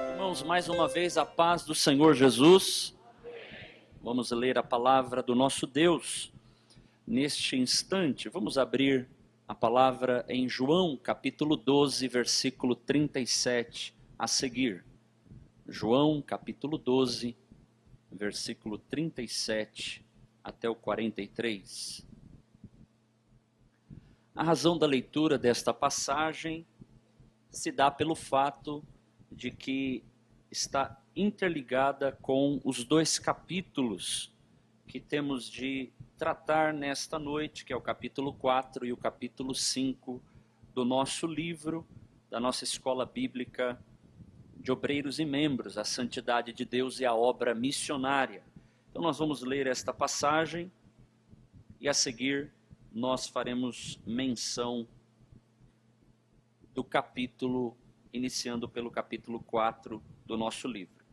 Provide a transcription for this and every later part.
Irmãos, mais uma vez a paz do Senhor Jesus. Vamos ler a palavra do nosso Deus. Neste instante, vamos abrir a palavra em João, capítulo 12, versículo 37, a seguir. João, capítulo 12, versículo 37 até o 43. A razão da leitura desta passagem se dá pelo fato de que está interligada com os dois capítulos que temos de tratar nesta noite, que é o capítulo 4 e o capítulo 5 do nosso livro, da nossa escola bíblica de obreiros e membros, a santidade de Deus e a obra missionária. Então nós vamos ler esta passagem e a seguir nós faremos menção do capítulo, iniciando pelo capítulo 4 do nosso livro.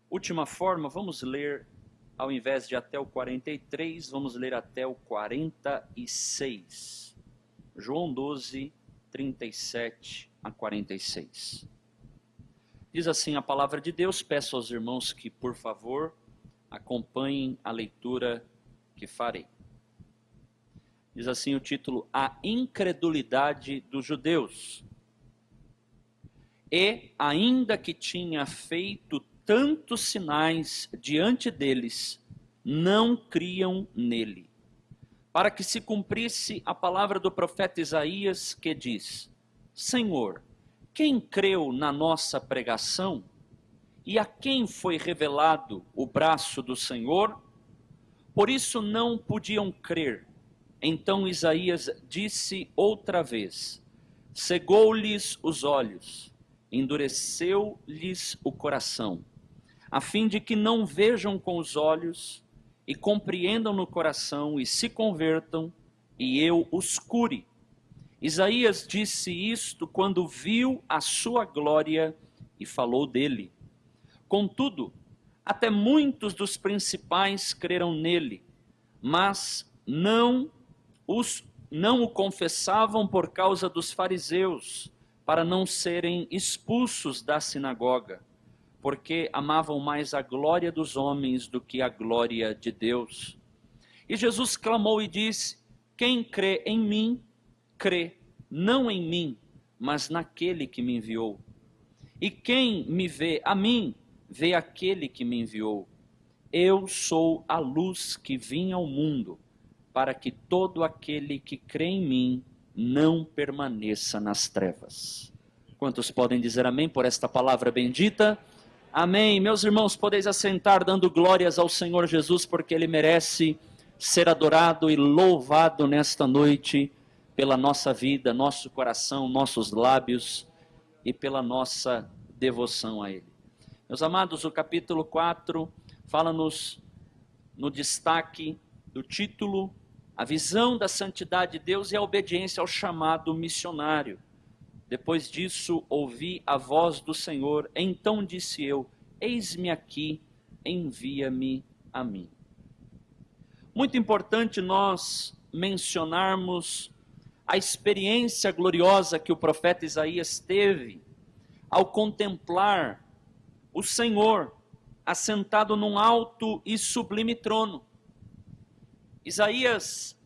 Última forma, vamos ler, ao invés de até o 43, vamos ler até o 46. João 12, 37 a 46. Diz assim a palavra de Deus. Peço aos irmãos que, por favor, acompanhem a leitura que farei. Diz assim o título: A incredulidade dos judeus. E, ainda que tinha feito tantos sinais diante deles, não criam nele. Para que se cumprisse a palavra do profeta Isaías, que diz: Senhor, quem creu na nossa pregação? E a quem foi revelado o braço do Senhor? Por isso não podiam crer. Então Isaías disse outra vez: cegou-lhes os olhos, endureceu-lhes o coração, a fim de que não vejam com os olhos, e compreendam no coração, e se convertam, e eu os cure. Isaías disse isto quando viu a sua glória e falou dele. Contudo, até muitos dos principais creram nele, mas não o confessavam por causa dos fariseus, para não serem expulsos da sinagoga, porque amavam mais a glória dos homens do que a glória de Deus. E Jesus clamou e disse: quem crê em mim, crê não em mim, mas naquele que me enviou. E quem me vê a mim, vê aquele que me enviou. Eu sou a luz que vim ao mundo, para que todo aquele que crê em mim não permaneça nas trevas. Quantos podem dizer amém por esta palavra bendita? Amém. Meus irmãos, podeis assentar dando glórias ao Senhor Jesus, porque Ele merece ser adorado e louvado nesta noite pela nossa vida, nosso coração, nossos lábios e pela nossa devoção a Ele. Meus amados, o capítulo 4 fala-nos no destaque do título: a visão da santidade de Deus e a obediência ao chamado missionário. Depois disso, ouvi a voz do Senhor, então disse eu: eis-me aqui, envia-me a mim. Muito importante nós mencionarmos a experiência gloriosa que o profeta Isaías teve ao contemplar o Senhor assentado num alto e sublime trono. Isaías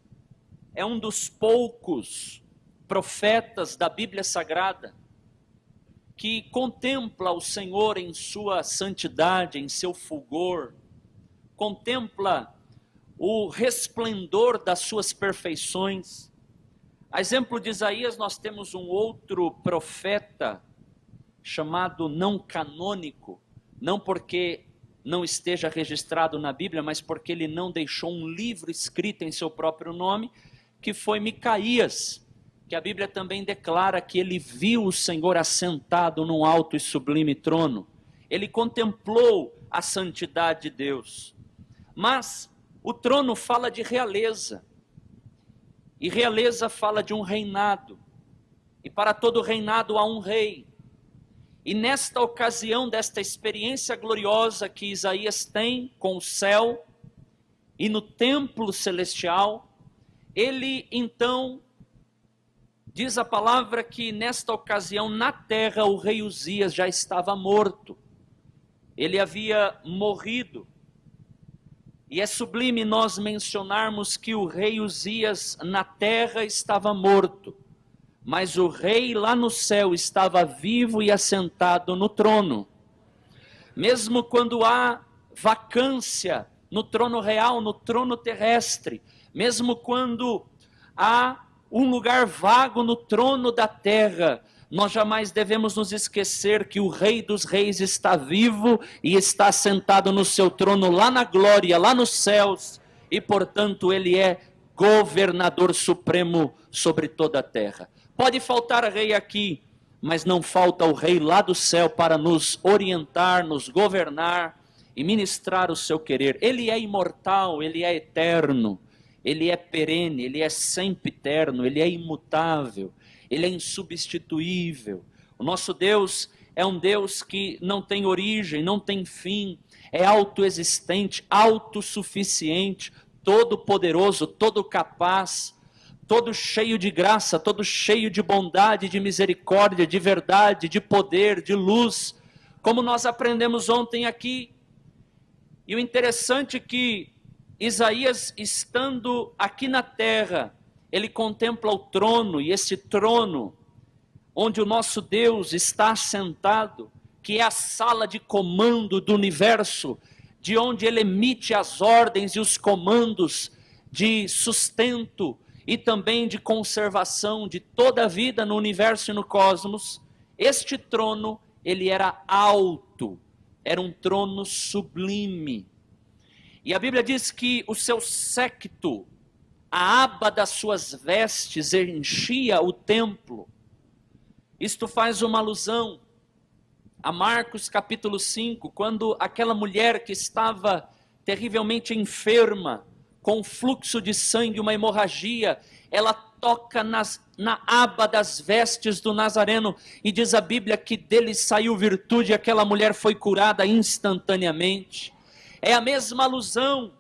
é um dos poucos profetas da Bíblia Sagrada que contempla o Senhor em sua santidade, em seu fulgor, contempla o resplendor das suas perfeições. A exemplo de Isaías, nós temos um outro profeta chamado não canônico, não porque não esteja registrado na Bíblia, mas porque ele não deixou um livro escrito em seu próprio nome, que foi Micaías, que a Bíblia também declara que ele viu o Senhor assentado num alto e sublime trono. Ele contemplou a santidade de Deus. Mas o trono fala de realeza, e realeza fala de um reinado, e para todo reinado há um rei. E nesta ocasião, desta experiência gloriosa que Isaías tem com o céu e no templo celestial, ele então, diz a palavra que nesta ocasião na terra o rei Uzias já estava morto. Ele havia morrido. E é sublime nós mencionarmos que o rei Uzias na terra estava morto, mas o rei lá no céu estava vivo e assentado no trono. Mesmo quando há vacância no trono real, no trono terrestre, mesmo quando há um lugar vago no trono da terra, nós jamais devemos nos esquecer que o Rei dos Reis está vivo e está sentado no seu trono lá na glória, lá nos céus, e portanto ele é governador supremo sobre toda a terra. Pode faltar rei aqui, mas não falta o rei lá do céu para nos orientar, nos governar e ministrar o seu querer. Ele é imortal, ele é eterno, ele é perene, ele é sempiterno, ele é imutável, ele é insubstituível. O nosso Deus é um Deus que não tem origem, não tem fim, é autoexistente, autossuficiente, todo poderoso, todo capaz, todo cheio de graça, todo cheio de bondade, de misericórdia, de verdade, de poder, de luz, como nós aprendemos ontem aqui. E o interessante é que Isaías, estando aqui na terra, ele contempla o trono, e esse trono, onde o nosso Deus está assentado, que é a sala de comando do universo, de onde ele emite as ordens e os comandos de sustento, e também de conservação de toda a vida no universo e no cosmos. Este trono, ele era alto, era um trono sublime. E a Bíblia diz que o seu séquito, a aba das suas vestes enchia o templo. Isto faz uma alusão a Marcos capítulo 5, quando aquela mulher que estava terrivelmente enferma, com fluxo de sangue, uma hemorragia, ela toca na aba das vestes do Nazareno, e diz a Bíblia que dele saiu virtude, e aquela mulher foi curada instantaneamente. É a mesma alusão,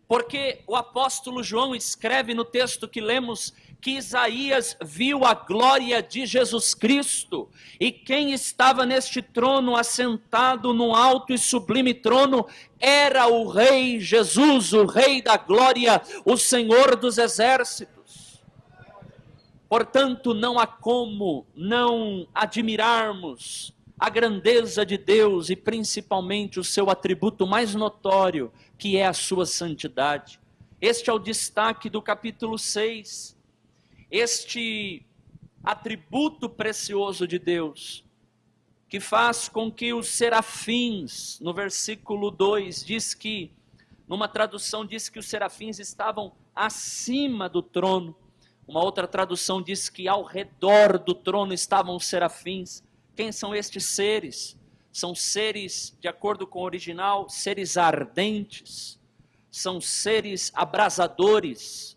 porque o apóstolo João escreve no texto que lemos, que Isaías viu a glória de Jesus Cristo, e quem estava neste trono, assentado num alto e sublime trono, era o Rei Jesus, o Rei da glória, o Senhor dos exércitos. Portanto, não há como não admirarmos a grandeza de Deus, e principalmente o seu atributo mais notório, que é a sua santidade. Este é o destaque do capítulo 6. Este atributo precioso de Deus, que faz com que os serafins, no versículo 2, diz que, numa tradução diz que os serafins estavam acima do trono, uma outra tradução diz que ao redor do trono estavam os serafins. Quem são estes seres? São seres, de acordo com o original, seres ardentes, são seres abrasadores,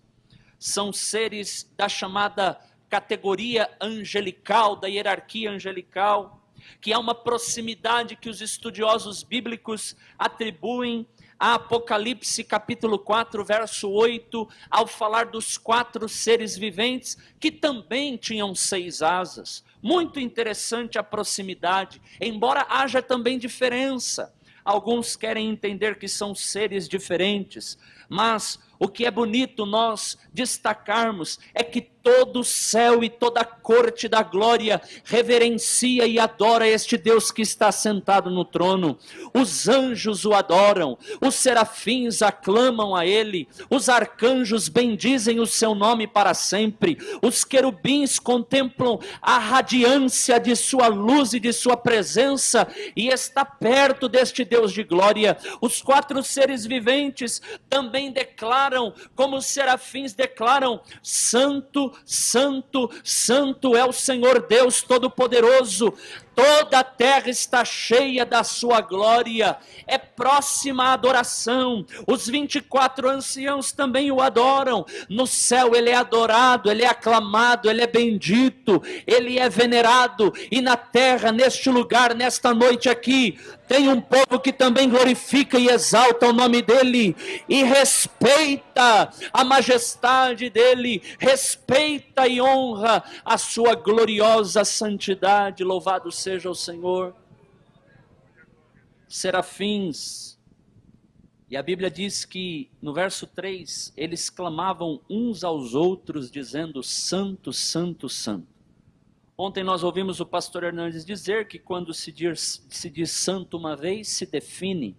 são seres da chamada categoria angelical, da hierarquia angelical, que há uma proximidade que os estudiosos bíblicos atribuem a Apocalipse capítulo 4, verso 8, ao falar dos 4 seres viventes, que também tinham 6 asas. Muito interessante a proximidade, embora haja também diferença. Alguns querem entender que são seres diferentes, mas o que é bonito nós destacarmos é que todo o céu e toda a corte da glória reverencia e adora este Deus que está sentado no trono. Os anjos o adoram, os serafins aclamam a ele, os arcanjos bendizem o seu nome para sempre, os querubins contemplam a radiância de sua luz e de sua presença, e está perto deste Deus de glória. Os 4 seres viventes também declaram, como os serafins declaram: Santo, Santo, Santo é o Senhor Deus Todo-Poderoso, Toda a terra está cheia da sua glória. É próxima a adoração. Os 24 anciãos também o adoram. No céu ele é adorado, ele é aclamado, ele é bendito, ele é venerado. E na terra, neste lugar, nesta noite aqui, tem um povo que também glorifica e exalta o nome dele, e respeita a majestade dele, respeita e honra a sua gloriosa santidade. Louvado seja o Senhor. Serafins, e a Bíblia diz que no verso 3, eles clamavam uns aos outros dizendo: Santo, Santo, Santo. Ontem nós ouvimos o pastor Hernandes dizer que quando se diz santo uma vez, se define.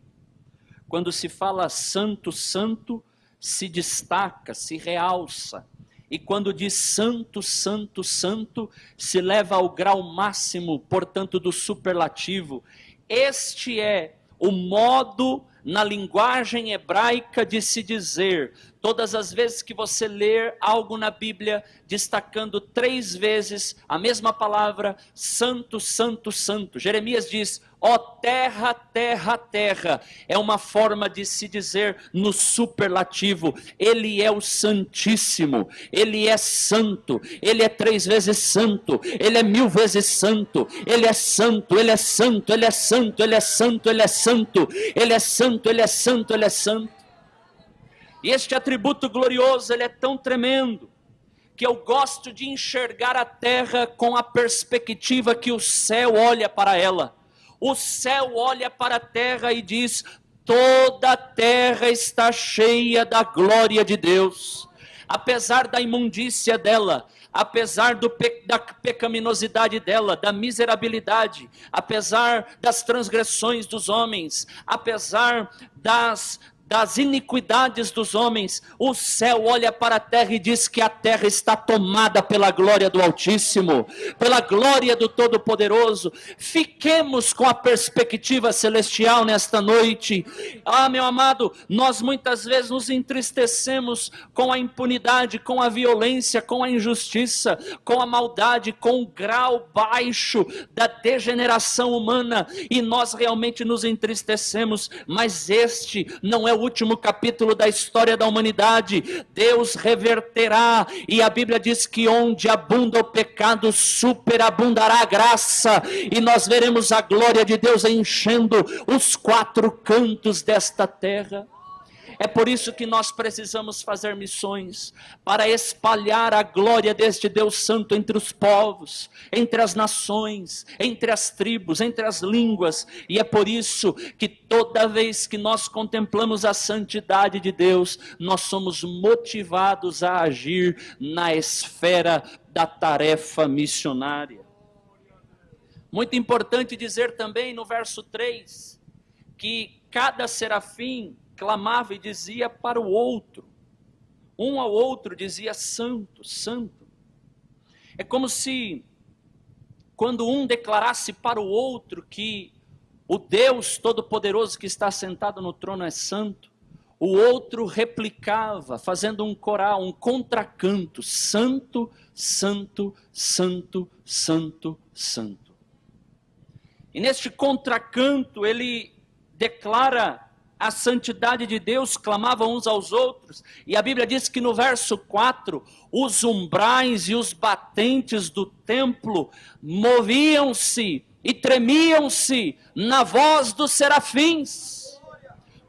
Quando se fala santo, santo, se destaca, se realça. E quando diz santo, santo, santo, se leva ao grau máximo, portanto, do superlativo. Este é o modo na linguagem hebraica de se dizer. Todas as vezes que você ler algo na Bíblia, destacando 3 vezes a mesma palavra, santo, santo, santo. Jeremias diz: ó terra, terra, terra. É uma forma de se dizer no superlativo. Ele é o Santíssimo, ele é santo, ele é 3 vezes santo, ele é 1000 vezes santo, ele é santo, ele é santo, ele é santo, ele é santo, ele é santo, ele é santo, ele é santo, ele é santo. E este atributo glorioso, ele é tão tremendo, que eu gosto de enxergar a terra com a perspectiva que o céu olha para ela. O céu olha para a terra e diz: toda a terra está cheia da glória de Deus. Apesar da imundícia dela, apesar da pecaminosidade dela, da miserabilidade, apesar das transgressões dos homens, apesar das iniquidades dos homens, o céu olha para a terra e diz que a terra está tomada pela glória do Altíssimo, pela glória do Todo-Poderoso. Fiquemos com a perspectiva celestial nesta noite. Ah, meu amado, nós muitas vezes nos entristecemos com a impunidade, com a violência, com a injustiça, com a maldade, com o grau baixo da degeneração humana, e nós realmente nos entristecemos, mas este não é o último capítulo da história da humanidade. Deus reverterá, e a Bíblia diz que onde abunda o pecado, superabundará a graça, e nós veremos a glória de Deus enchendo os 4 cantos desta terra. É por isso que nós precisamos fazer missões, para espalhar a glória deste Deus Santo entre os povos, entre as nações, entre as tribos, entre as línguas. E é por isso que toda vez que nós contemplamos a santidade de Deus, nós somos motivados a agir na esfera da tarefa missionária. Muito importante dizer também no verso 3, que cada serafim clamava e dizia para o outro, um ao outro dizia: santo, santo. É como se, quando um declarasse para o outro que o Deus Todo-Poderoso que está sentado no trono é santo, o outro replicava, fazendo um coral, um contracanto: santo, santo, santo, santo, santo. E neste contracanto ele declara a santidade de Deus, clamavam uns aos outros, e a Bíblia diz que no verso 4, os umbrais e os batentes do templo moviam-se e tremiam-se na voz dos serafins.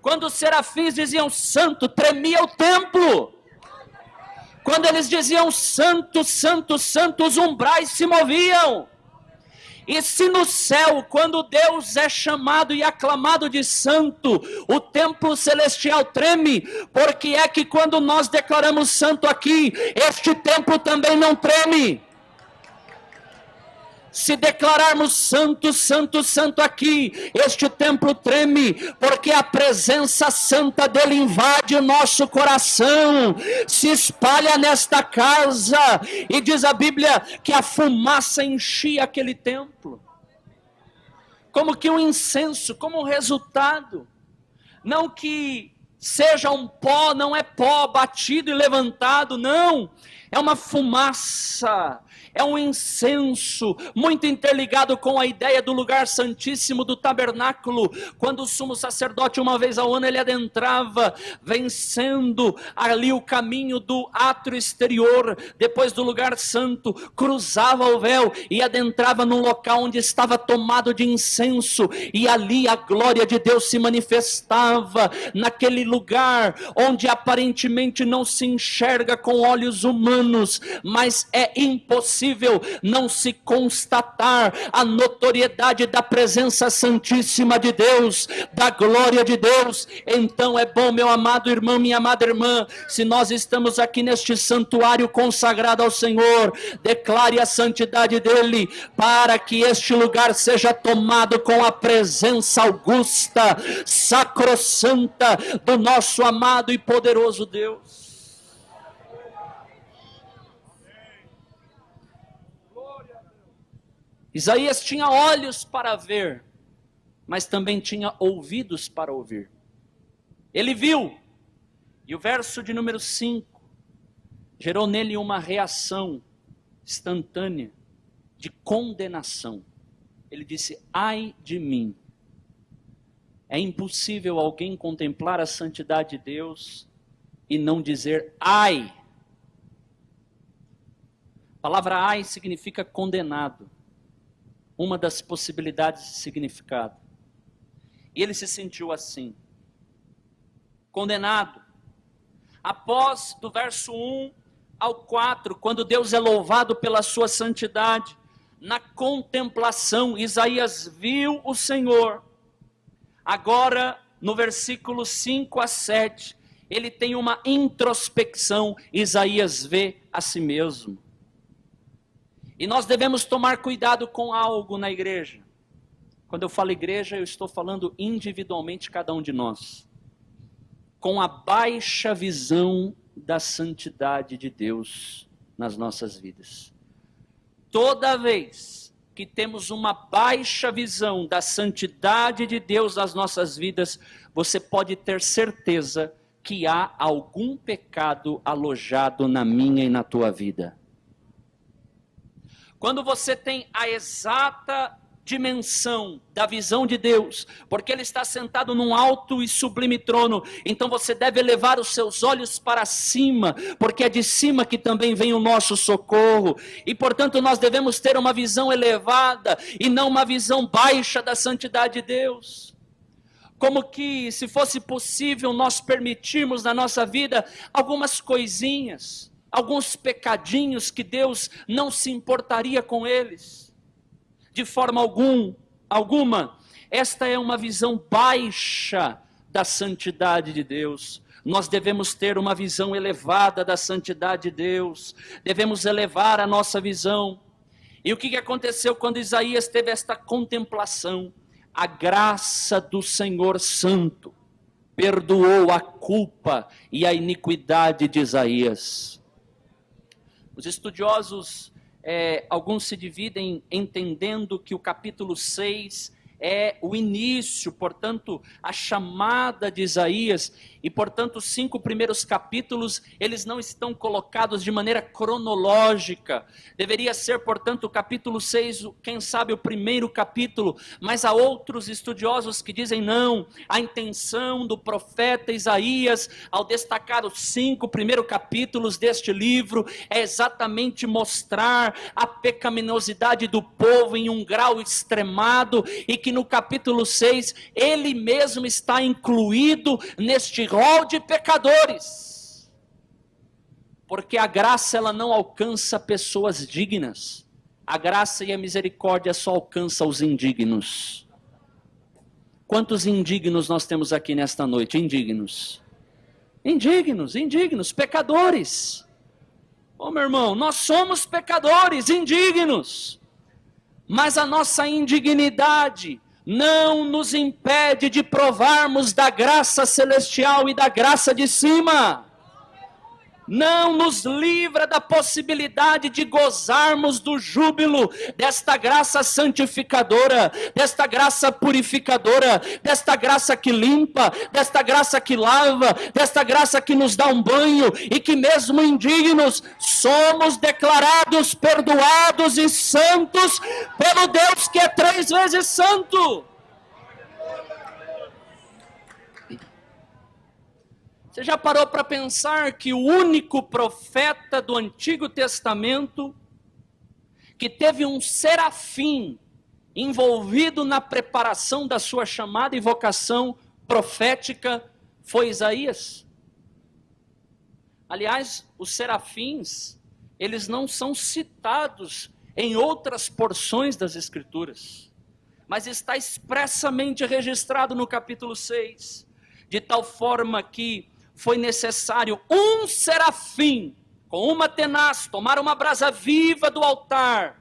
Quando os serafins diziam santo, tremia o templo. Quando eles diziam santo, santo, santo, os umbrais se moviam. E se no céu, quando Deus é chamado e aclamado de santo, o templo celestial treme, porque é que quando nós declaramos santo aqui, este templo também não treme. Se declararmos santo, santo, santo aqui, este templo treme, porque a presença santa dele invade o nosso coração, se espalha nesta casa, e diz a Bíblia que a fumaça enchia aquele templo, como que um incenso, como um resultado, não que seja um pó, não é pó batido e levantado, não, é uma fumaça, é um incenso, muito interligado com a ideia do lugar santíssimo do tabernáculo. Quando o sumo sacerdote, uma vez ao ano, ele adentrava, vencendo ali o caminho do átrio exterior, depois do lugar santo, cruzava o véu e adentrava num local onde estava tomado de incenso, e ali a glória de Deus se manifestava, naquele lugar onde aparentemente não se enxerga com olhos humanos, mas é impossível não se constatar a notoriedade da presença santíssima de Deus, da glória de Deus. Então é bom, meu amado irmão, minha amada irmã, se nós estamos aqui neste santuário consagrado ao Senhor, declare a santidade dele, para que este lugar seja tomado com a presença augusta, sacrossanta do nosso amado e poderoso Deus. Isaías tinha olhos para ver, mas também tinha ouvidos para ouvir. Ele viu, e o verso de número 5 gerou nele uma reação instantânea de condenação. Ele disse: ai de mim. É impossível alguém contemplar a santidade de Deus e não dizer ai. A palavra ai significa condenado. Uma das possibilidades de significado. E ele se sentiu assim, condenado. Após, do verso 1 ao 4, quando Deus é louvado pela sua santidade, na contemplação, Isaías viu o Senhor. Agora, no versículo 5 a 7, ele tem uma introspecção, Isaías vê a si mesmo. E nós devemos tomar cuidado com algo na igreja. Quando eu falo igreja, eu estou falando individualmente cada um de nós. Com a baixa visão da santidade de Deus nas nossas vidas. Toda vez que temos uma baixa visão da santidade de Deus nas nossas vidas, você pode ter certeza que há algum pecado alojado na minha e na tua vida. Quando você tem a exata dimensão da visão de Deus, porque Ele está sentado num alto e sublime trono, então você deve elevar os seus olhos para cima, porque é de cima que também vem o nosso socorro, e portanto nós devemos ter uma visão elevada, e não uma visão baixa da santidade de Deus. Como que, se fosse possível, nós permitirmos na nossa vida algumas coisinhas, alguns pecadinhos que Deus não se importaria com eles. De forma alguma, esta é uma visão baixa da santidade de Deus. Nós devemos ter uma visão elevada da santidade de Deus. Devemos elevar a nossa visão. E o que aconteceu quando Isaías teve esta contemplação? A graça do Senhor Santo perdoou a culpa e a iniquidade de Isaías. Os estudiosos, alguns se dividem entendendo que o capítulo 6 é o início, portanto, a chamada de Isaías, e portanto os 5 primeiros capítulos, eles não estão colocados de maneira cronológica, deveria ser, portanto, o capítulo 6, quem sabe o primeiro capítulo, mas há outros estudiosos que dizem não, a intenção do profeta Isaías, ao destacar os 5 primeiros capítulos deste livro, é exatamente mostrar a pecaminosidade do povo em um grau extremado, e que no capítulo 6, ele mesmo está incluído neste rol de pecadores, porque a graça ela não alcança pessoas dignas, a graça e a misericórdia só alcança os indignos. Quantos indignos nós temos aqui nesta noite? Indignos, pecadores. Ô meu irmão, nós somos pecadores, indignos, mas a nossa indignidade não nos impede de provarmos da graça celestial e da graça de cima. não nos livra da possibilidade de gozarmos do júbilo desta graça santificadora, desta graça purificadora, desta graça que limpa, desta graça que lava, desta graça que nos dá um banho, e que mesmo indignos, somos declarados perdoados e santos pelo Deus que é 3 vezes santo. Você já parou para pensar que o único profeta do Antigo Testamento que teve um serafim envolvido na preparação da sua chamada e vocação profética foi Isaías? Aliás, os serafins, eles não são citados em outras porções das Escrituras, mas está expressamente registrado no capítulo 6, de tal forma que foi necessário um serafim, com uma tenaz, tomar uma brasa viva do altar,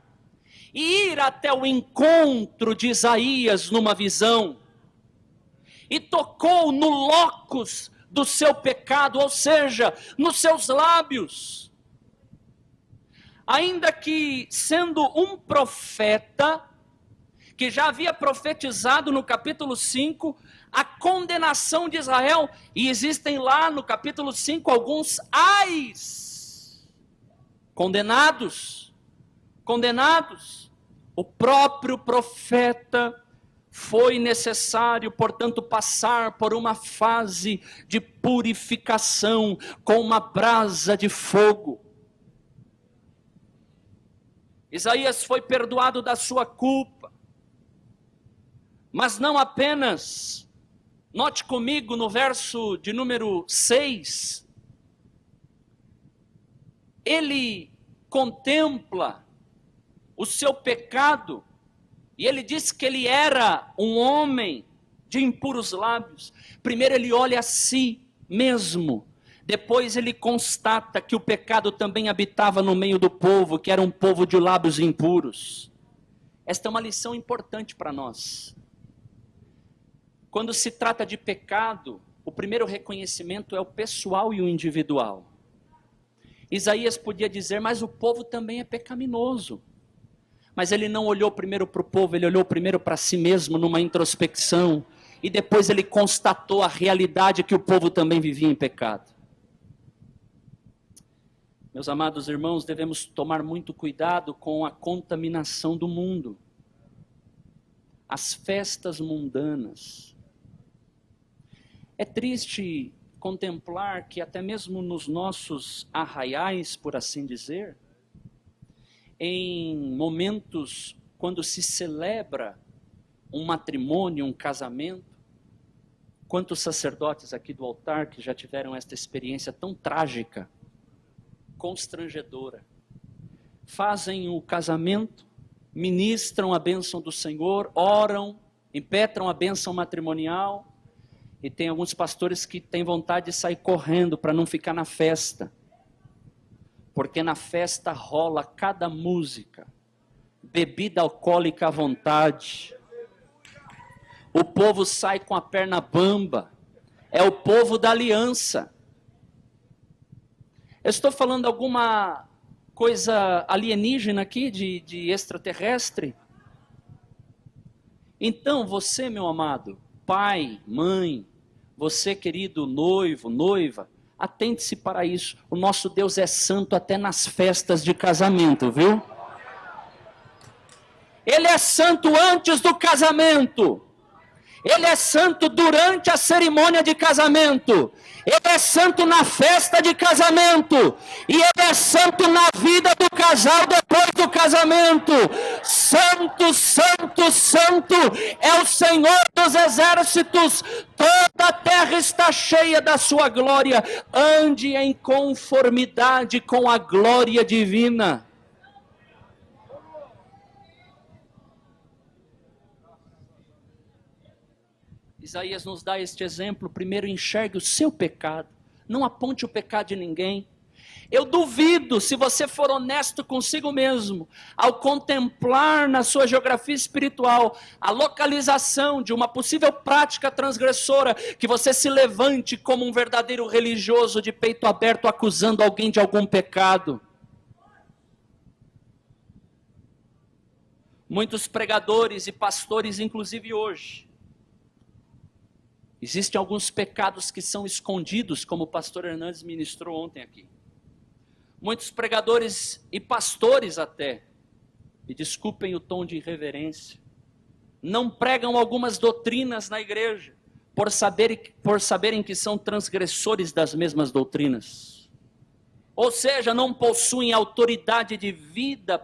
e ir até o encontro de Isaías numa visão, e tocou no locus do seu pecado, ou seja, nos seus lábios. Ainda que sendo um profeta, que já havia profetizado no capítulo 5, a condenação de Israel, e existem lá no capítulo 5 alguns ais, condenados, o próprio profeta foi necessário, portanto, passar por uma fase de purificação com uma brasa de fogo. Isaías foi perdoado da sua culpa, mas não apenas. Note comigo no verso de número 6, ele contempla o seu pecado, e ele diz que ele era um homem de impuros lábios. Primeiro ele olha a si mesmo, depois ele constata que o pecado também habitava no meio do povo, que era um povo de lábios impuros. Esta é uma lição importante para nós. Quando se trata de pecado, o primeiro reconhecimento é o pessoal e o individual. Isaías podia dizer, mas o povo também é pecaminoso. Mas ele não olhou primeiro para o povo, ele olhou primeiro para si mesmo numa introspecção, e depois ele constatou a realidade que o povo também vivia em pecado. Meus amados irmãos, devemos tomar muito cuidado com a contaminação do mundo. As festas mundanas. É triste contemplar que até mesmo nos nossos arraiais, por assim dizer, em momentos quando se celebra um matrimônio, um casamento, quantos sacerdotes aqui do altar que já tiveram esta experiência tão trágica, constrangedora, fazem o casamento, ministram a bênção do Senhor, oram, impetram a bênção matrimonial, e tem alguns pastores que têm vontade de sair correndo para não ficar na festa. Porque na festa rola cada música, bebida alcoólica à vontade. O povo sai com a perna bamba. É o povo da aliança. Eu estou falando alguma coisa alienígena aqui, de extraterrestre? Então você, meu amado, pai, mãe, você querido noivo, noiva, atente-se para isso. O nosso Deus é santo até nas festas de casamento, viu? Ele é santo antes do casamento. Ele é santo durante a cerimônia de casamento. Ele é santo na festa de casamento. E ele é santo na vida do casal depois do casamento. Santo, santo, santo é o Senhor dos exércitos. Toda a terra está cheia da sua glória. Ande em conformidade com a glória divina. Isaías nos dá este exemplo. Primeiro, enxergue o seu pecado. Não aponte o pecado de ninguém. Eu duvido, se você for honesto consigo mesmo, ao contemplar na sua geografia espiritual a localização de uma possível prática transgressora, que você se levante como um verdadeiro religioso de peito aberto acusando alguém de algum pecado. Muitos pregadores e pastores, inclusive hoje, existem alguns pecados que são escondidos, como o pastor Hernandes ministrou ontem aqui. Muitos pregadores e pastores até, e desculpem o tom de irreverência, não pregam algumas doutrinas na igreja, por saberem que são transgressores das mesmas doutrinas. Ou seja, não possuem autoridade de vida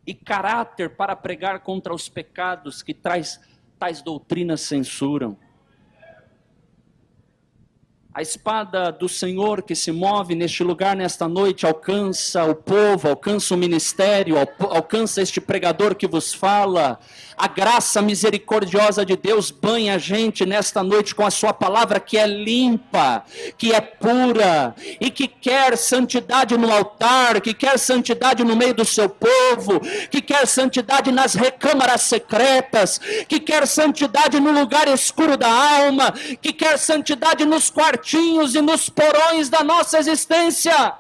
e caráter para pregar contra os pecados que tais doutrinas censuram. A espada do Senhor que se move neste lugar, nesta noite, alcança o povo, alcança o ministério, alcança este pregador que vos fala. A graça misericordiosa de Deus banha a gente nesta noite com a sua palavra que é limpa, que é pura, e que quer santidade no altar, que quer santidade no meio do seu povo, que quer santidade nas recâmaras secretas, que quer santidade no lugar escuro da alma, que quer santidade nos quartos e nos porões da nossa existência.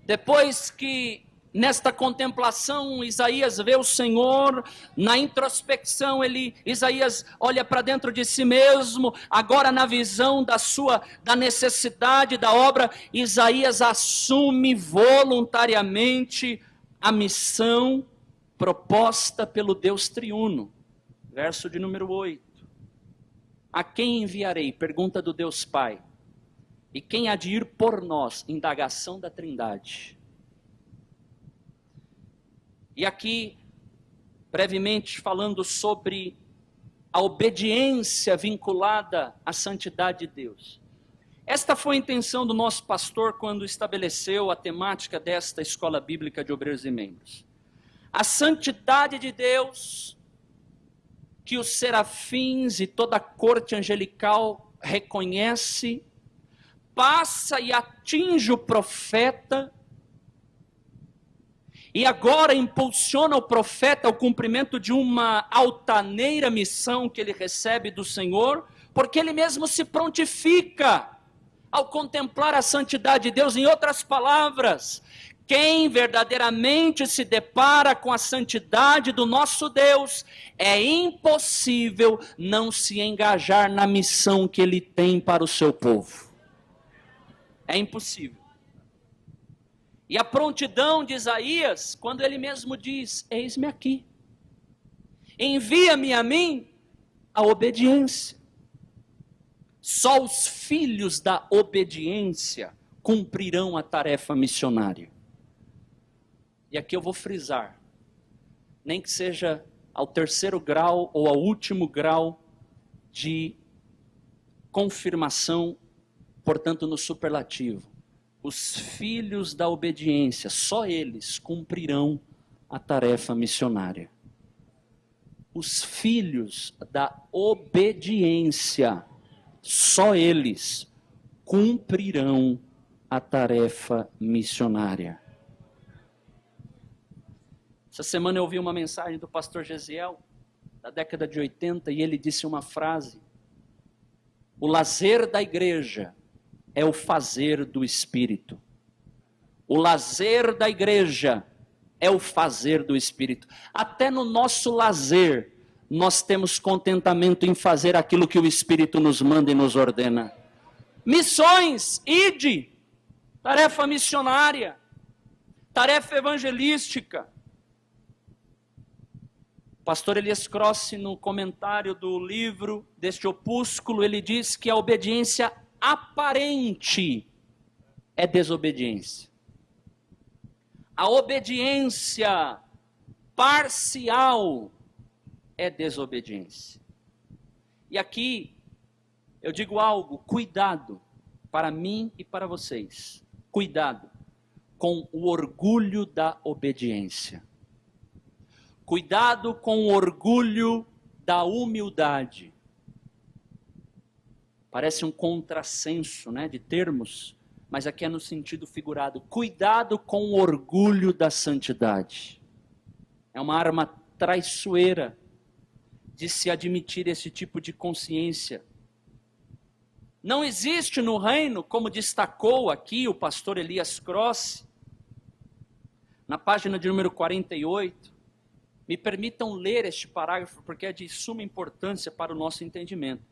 Depois que nesta contemplação Isaías vê o Senhor, na introspecção Isaías olha para dentro de si mesmo, agora na visão da necessidade da obra, Isaías assume voluntariamente a missão proposta pelo Deus triuno. Verso de número 8. A quem enviarei? Pergunta do Deus Pai. E quem há de ir por nós? Indagação da Trindade. E aqui, brevemente falando sobre a obediência vinculada à santidade de Deus. Esta foi a intenção do nosso pastor quando estabeleceu a temática desta escola bíblica de obreiros e membros. A santidade de Deus, que os serafins e toda a corte angelical reconhece, passa e atinge o profeta, e agora impulsiona o profeta ao cumprimento de uma altaneira missão que ele recebe do Senhor, porque ele mesmo se prontifica ao contemplar a santidade de Deus. Em outras palavras, quem verdadeiramente se depara com a santidade do nosso Deus, é impossível não se engajar na missão que Ele tem para o seu povo. É impossível. E a prontidão de Isaías, quando ele mesmo diz, eis-me aqui, envia-me a mim, a obediência. Só os filhos da obediência cumprirão a tarefa missionária. E aqui eu vou frisar, nem que seja ao terceiro grau ou ao último grau de confirmação, portanto no superlativo. Os filhos da obediência, só eles cumprirão a tarefa missionária. Os filhos da obediência, só eles cumprirão a tarefa missionária. Essa semana eu ouvi uma mensagem do pastor Gesiel, da década de 80, e ele disse uma frase: o lazer da igreja é o fazer do Espírito. O lazer da igreja é o fazer do Espírito. Até no nosso lazer, nós temos contentamento em fazer aquilo que o Espírito nos manda e nos ordena. Missões, ide, tarefa missionária, tarefa evangelística. Pastor Elias Crossi, no comentário do livro, deste opúsculo, ele diz que a obediência aparente é desobediência. A obediência parcial é desobediência. E aqui eu digo algo, cuidado, para mim e para vocês, cuidado com o orgulho da obediência. Cuidado com o orgulho da humildade. Parece um contrassenso, né, de termos, mas aqui é no sentido figurado. Cuidado com o orgulho da santidade. É uma arma traiçoeira de se admitir esse tipo de consciência. Não existe no reino, como destacou aqui o pastor Elias Cross, na página de número 48, me permitam ler este parágrafo, porque é de suma importância para o nosso entendimento.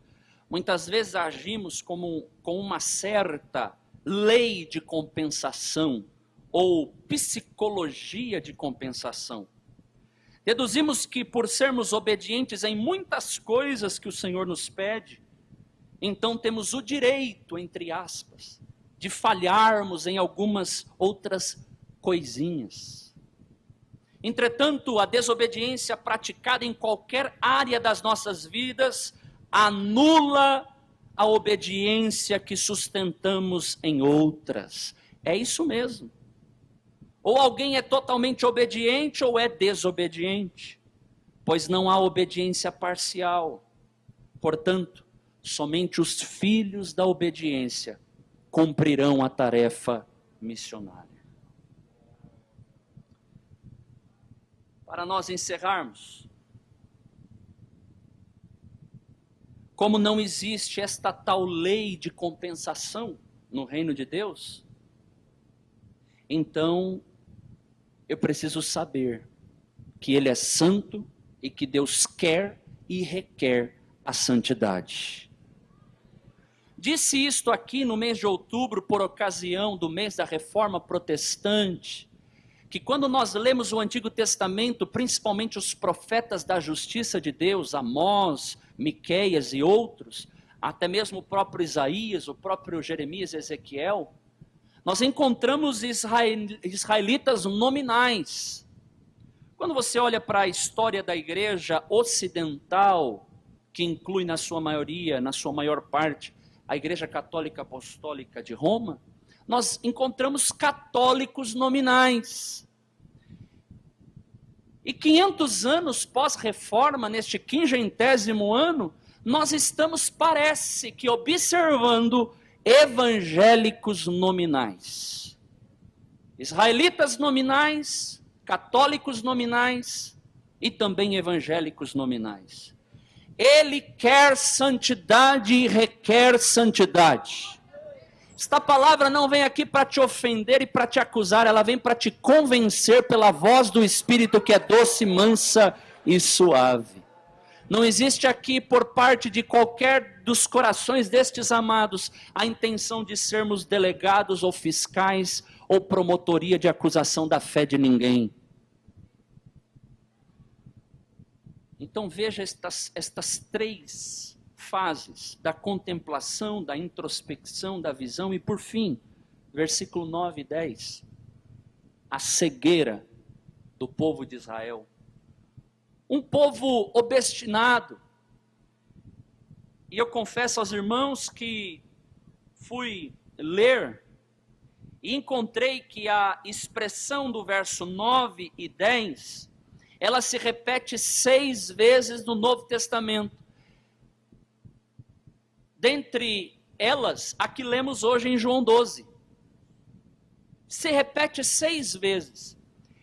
Muitas vezes agimos com uma certa lei de compensação, ou psicologia de compensação. Deduzimos que por sermos obedientes em muitas coisas que o Senhor nos pede, então temos o direito, entre aspas, de falharmos em algumas outras coisinhas. Entretanto, a desobediência praticada em qualquer área das nossas vidas anula a obediência que sustentamos em outras. É isso mesmo. Ou alguém é totalmente obediente ou é desobediente, pois não há obediência parcial. Portanto, somente os filhos da obediência cumprirão a tarefa missionária. Para nós encerrarmos, como não existe esta tal lei de compensação no reino de Deus, então eu preciso saber que Ele é santo e que Deus quer e requer a santidade. Disse isto aqui no mês de outubro, por ocasião do mês da Reforma Protestante, que quando nós lemos o Antigo Testamento, principalmente os profetas da justiça de Deus, Amós, Miqueias e outros, até mesmo o próprio Isaías, o próprio Jeremias e Ezequiel, nós encontramos israelitas nominais. Quando você olha para a história da igreja ocidental, que inclui na sua maioria, na sua maior parte, a Igreja Católica Apostólica de Roma, nós encontramos católicos nominais. E 500 anos pós-reforma, neste 500º ano, nós estamos, parece que, observando evangélicos nominais. Israelitas nominais, católicos nominais e também evangélicos nominais. Ele quer santidade e requer santidade. Esta palavra não vem aqui para te ofender e para te acusar, ela vem para te convencer pela voz do Espírito que é doce, mansa e suave. Não existe aqui por parte de qualquer dos corações destes amados a intenção de sermos delegados ou fiscais ou promotoria de acusação da fé de ninguém. Então veja estas três fases da contemplação, da introspecção, da visão e por fim, versículo 9 e 10, a cegueira do povo de Israel. Um povo obstinado. E eu confesso aos irmãos que fui ler e encontrei que a expressão do verso 9 e 10, ela se repete 6 vezes no Novo Testamento. Dentre elas, a que lemos hoje em João 12. Se repete 6 vezes.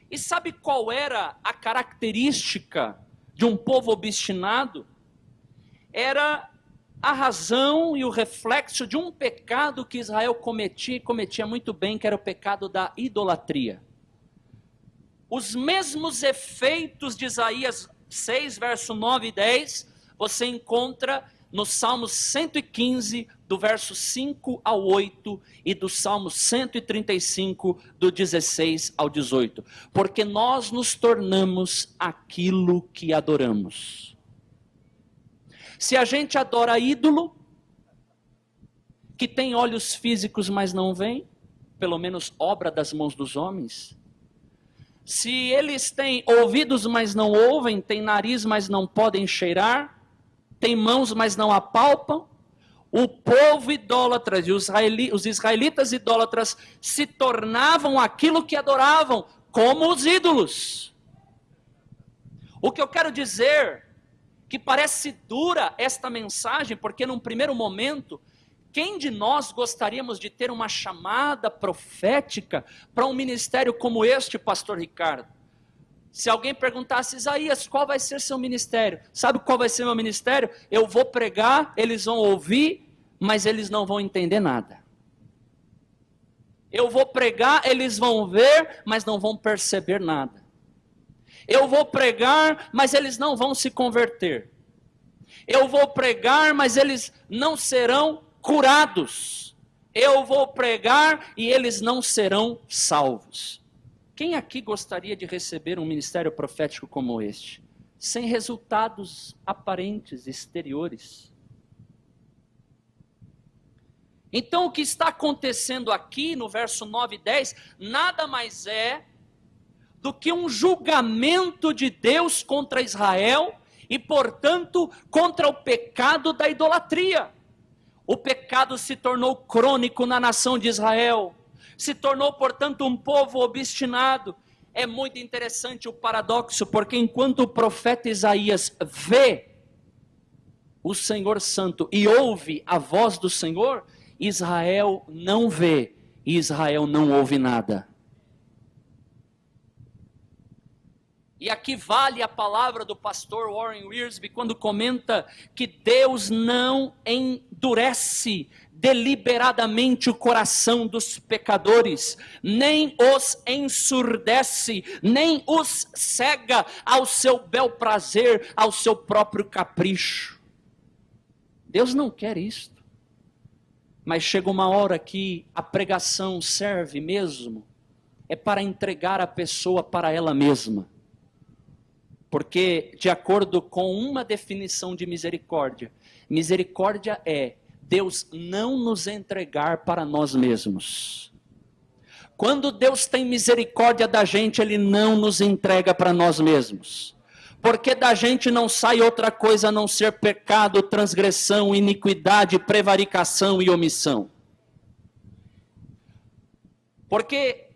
E sabe qual era a característica de um povo obstinado? Era a razão e o reflexo de um pecado que Israel cometia, e cometia muito bem, que era o pecado da idolatria. Os mesmos efeitos de Isaías 6, verso 9 e 10, você encontra no Salmo 115, do verso 5 ao 8, e do Salmo 135, do 16 ao 18. Porque nós nos tornamos aquilo que adoramos. Se a gente adora ídolo, que tem olhos físicos, mas não vem, pelo menos obra das mãos dos homens. Se eles têm ouvidos, mas não ouvem, têm nariz, mas não podem cheirar, têm mãos, mas não apalpam, o povo idólatra e os israelitas idólatras se tornavam aquilo que adoravam, como os ídolos. O que eu quero dizer, que parece dura esta mensagem, porque num primeiro momento, quem de nós gostaríamos de ter uma chamada profética para um ministério como este, pastor Ricardo? Se alguém perguntasse, Isaías, qual vai ser seu ministério? Sabe qual vai ser meu ministério? Eu vou pregar, eles vão ouvir, mas eles não vão entender nada. Eu vou pregar, eles vão ver, mas não vão perceber nada. Eu vou pregar, mas eles não vão se converter. Eu vou pregar, mas eles não serão curados. Eu vou pregar e eles não serão salvos. Quem aqui gostaria de receber um ministério profético como este? Sem resultados aparentes, exteriores. Então o que está acontecendo aqui no verso 9 e 10, nada mais é do que um julgamento de Deus contra Israel e, portanto, contra o pecado da idolatria. O pecado se tornou crônico na nação de Israel, se tornou, portanto, um povo obstinado. É muito interessante o paradoxo, porque enquanto o profeta Isaías vê o Senhor Santo e ouve a voz do Senhor, Israel não vê e Israel não ouve nada. E aqui vale a palavra do pastor Warren Wiersbe quando comenta que Deus não endurece deliberadamente o coração dos pecadores, nem os ensurdece, nem os cega ao seu bel prazer, ao seu próprio capricho. Deus não quer isto. Mas chega uma hora que a pregação serve mesmo, é para entregar a pessoa para ela mesma. Porque, de acordo com uma definição de misericórdia, misericórdia é Deus não nos entregar para nós mesmos. Quando Deus tem misericórdia da gente, Ele não nos entrega para nós mesmos. Porque da gente não sai outra coisa a não ser pecado, transgressão, iniquidade, prevaricação e omissão. Porque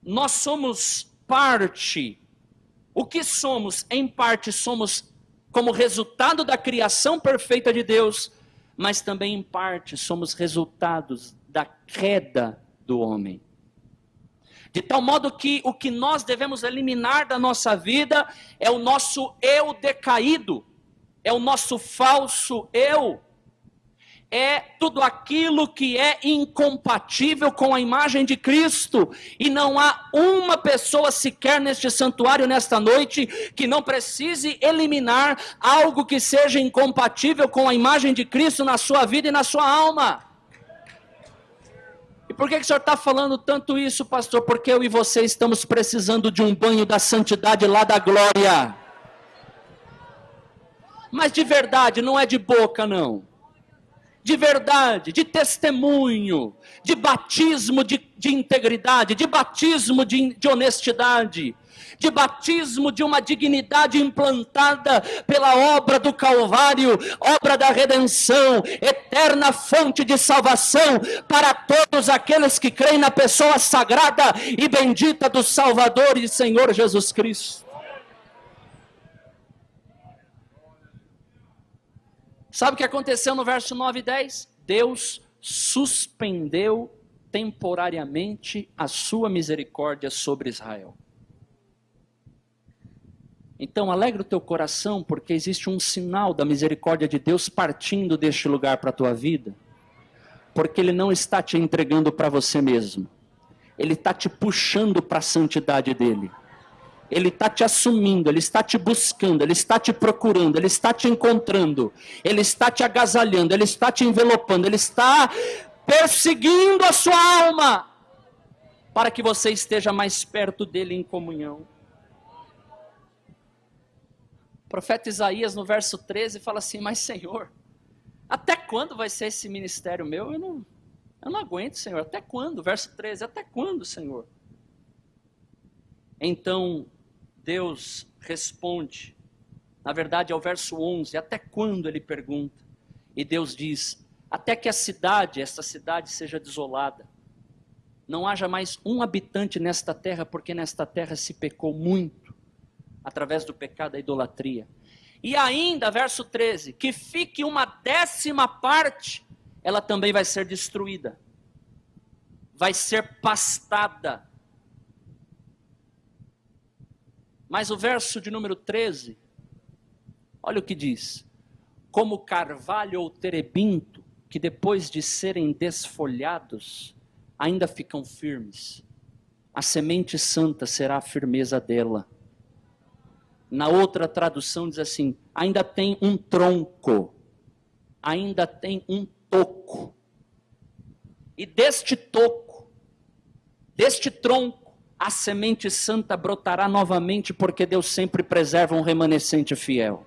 nós somos parte. O que somos? Em parte somos como resultado da criação perfeita de Deus, mas também em parte somos resultados da queda do homem. De tal modo que o que nós devemos eliminar da nossa vida é o nosso eu decaído, é o nosso falso eu. É tudo aquilo que é incompatível com a imagem de Cristo. E não há uma pessoa sequer neste santuário, nesta noite, que não precise eliminar algo que seja incompatível com a imagem de Cristo na sua vida e na sua alma. E por que o senhor está falando tanto isso, pastor? Porque eu e você estamos precisando de um banho da santidade lá da glória. Mas de verdade, não é de boca não. De verdade, de testemunho, de batismo de integridade, de batismo de honestidade, de batismo de uma dignidade implantada pela obra do Calvário, obra da redenção, eterna fonte de salvação para todos aqueles que creem na pessoa sagrada e bendita do Salvador e Senhor Jesus Cristo. Sabe o que aconteceu no verso 9 e 10? Deus suspendeu temporariamente a sua misericórdia sobre Israel. Então alegra o teu coração, porque existe um sinal da misericórdia de Deus partindo deste lugar para a tua vida. Porque Ele não está te entregando para você mesmo. Ele está te puxando para a santidade dEle. Ele está te assumindo, Ele está te buscando, Ele está te procurando, Ele está te encontrando, Ele está te agasalhando, Ele está te envelopando, Ele está perseguindo a sua alma, para que você esteja mais perto dEle em comunhão. O profeta Isaías no verso 13 fala assim, mas Senhor, até quando vai ser esse ministério meu? Eu não aguento, Senhor, até quando? Verso 13, até quando, Senhor? Então Deus responde, na verdade é o verso 11, até quando ele pergunta? E Deus diz, até que esta cidade seja desolada, não haja mais um habitante nesta terra, porque nesta terra se pecou muito. através do pecado da idolatria. E ainda, verso 13, que fique 1/10, ela também vai ser destruída. Vai ser pastada. Mas o verso de número 13, olha o que diz. Como carvalho ou terebinto, que depois de serem desfolhados, ainda ficam firmes. A semente santa será a firmeza dela. Na outra tradução diz assim, ainda tem um tronco, ainda tem um toco. E deste toco, deste tronco, a semente santa brotará novamente, porque Deus sempre preserva um remanescente fiel.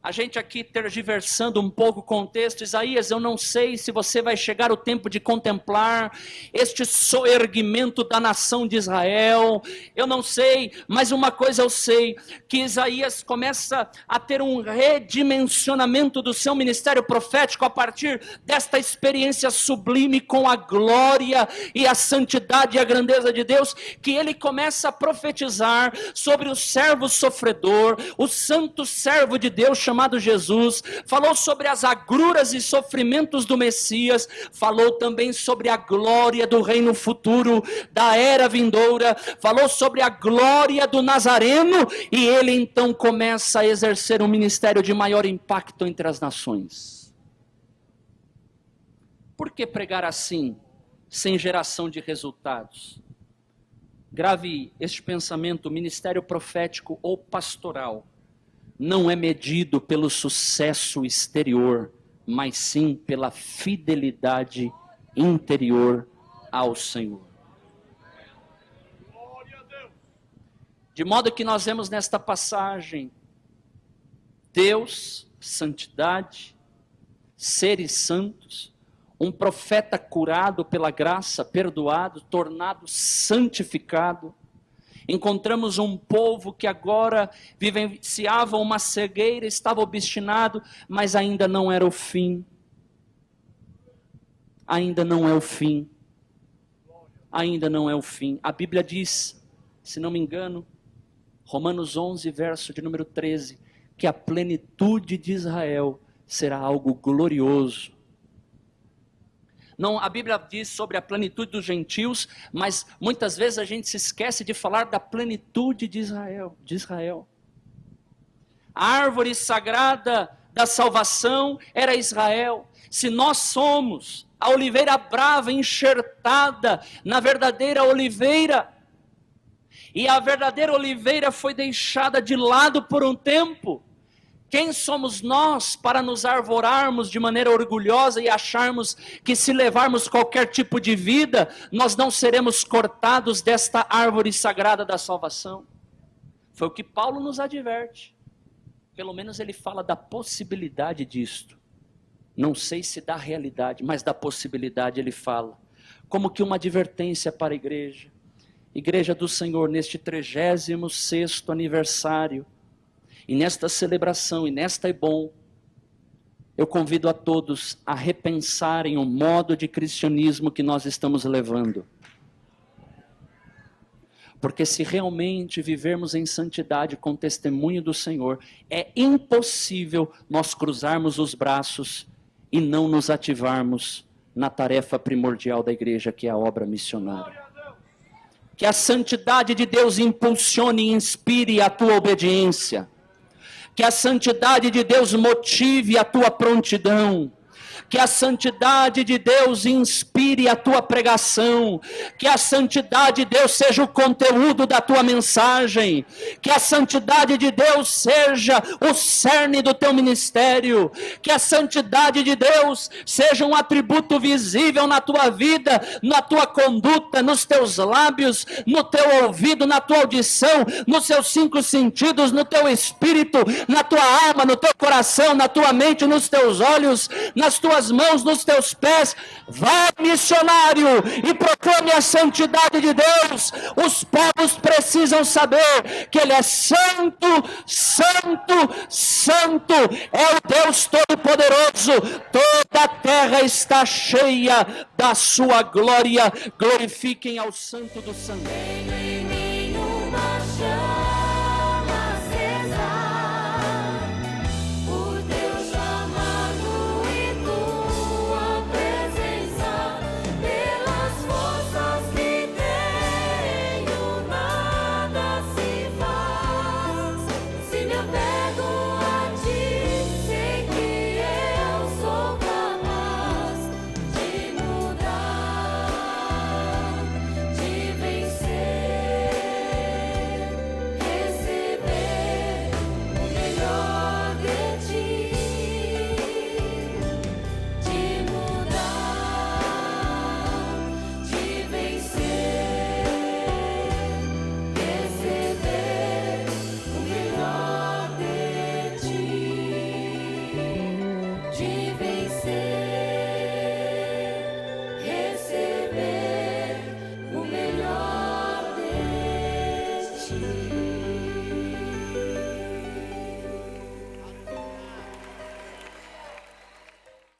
A gente aqui tergiversando um pouco o contexto, Isaías, eu não sei se você vai chegar o tempo de contemplar este soerguimento da nação de Israel, eu não sei, mas uma coisa eu sei, que Isaías começa a ter um redimensionamento do seu ministério profético a partir desta experiência sublime com a glória e a santidade e a grandeza de Deus, que ele começa a profetizar sobre o servo sofredor, o santo servo de Deus, chamado Jesus, falou sobre as agruras e sofrimentos do Messias, falou também sobre a glória do reino futuro, da era vindoura, falou sobre a glória do Nazareno, e ele então começa a exercer um ministério de maior impacto entre as nações. Por que pregar assim, sem geração de resultados? Grave este pensamento: ministério profético ou pastoral não é medido pelo sucesso exterior, mas sim pela fidelidade interior ao Senhor. De modo que nós vemos nesta passagem, Deus, santidade, seres santos, um profeta curado pela graça, perdoado, tornado santificado. Encontramos um povo que agora vivenciava uma cegueira, estava obstinado, mas ainda não era o fim. Ainda não é o fim. Ainda não é o fim. A Bíblia diz, se não me engano, Romanos 11, verso de número 13, que a plenitude de Israel será algo glorioso. Não, a Bíblia diz sobre a plenitude dos gentios, mas muitas vezes a gente se esquece de falar da plenitude de Israel. A árvore sagrada da salvação era Israel. Se nós somos a oliveira brava enxertada na verdadeira oliveira, e a verdadeira oliveira foi deixada de lado por um tempo, quem somos nós para nos arvorarmos de maneira orgulhosa e acharmos que se levarmos qualquer tipo de vida, nós não seremos cortados desta árvore sagrada da salvação? Foi o que Paulo nos adverte. Pelo menos ele fala da possibilidade disto. Não sei se da realidade, mas da possibilidade ele fala. Como que uma advertência para a igreja. Igreja do Senhor, neste 36º aniversário, e nesta celebração, e nesta Ebom, eu convido a todos a repensarem o modo de cristianismo que nós estamos levando. Porque se realmente vivermos em santidade com testemunho do Senhor, é impossível nós cruzarmos os braços e não nos ativarmos na tarefa primordial da igreja, que é a obra missionária. Que a santidade de Deus impulsione e inspire a tua obediência. Que a santidade de Deus motive a tua prontidão. Que a santidade de Deus inspire a tua pregação. Que a santidade de Deus seja o conteúdo da tua mensagem. Que a santidade de Deus seja o cerne do teu ministério. Que a santidade de Deus seja um atributo visível na tua vida, na tua conduta, nos teus lábios, no teu ouvido, na tua audição, nos seus 5 sentidos, no teu espírito, na tua alma, no teu coração, na tua mente, nos teus olhos, nas tuas mãos, nos teus pés. Vai, missionário, e proclame a santidade de Deus. Os povos precisam saber que Ele é santo, santo, santo. É o Deus Todo-Poderoso. Toda a terra está cheia da sua glória. Glorifiquem ao Santo dos Santos.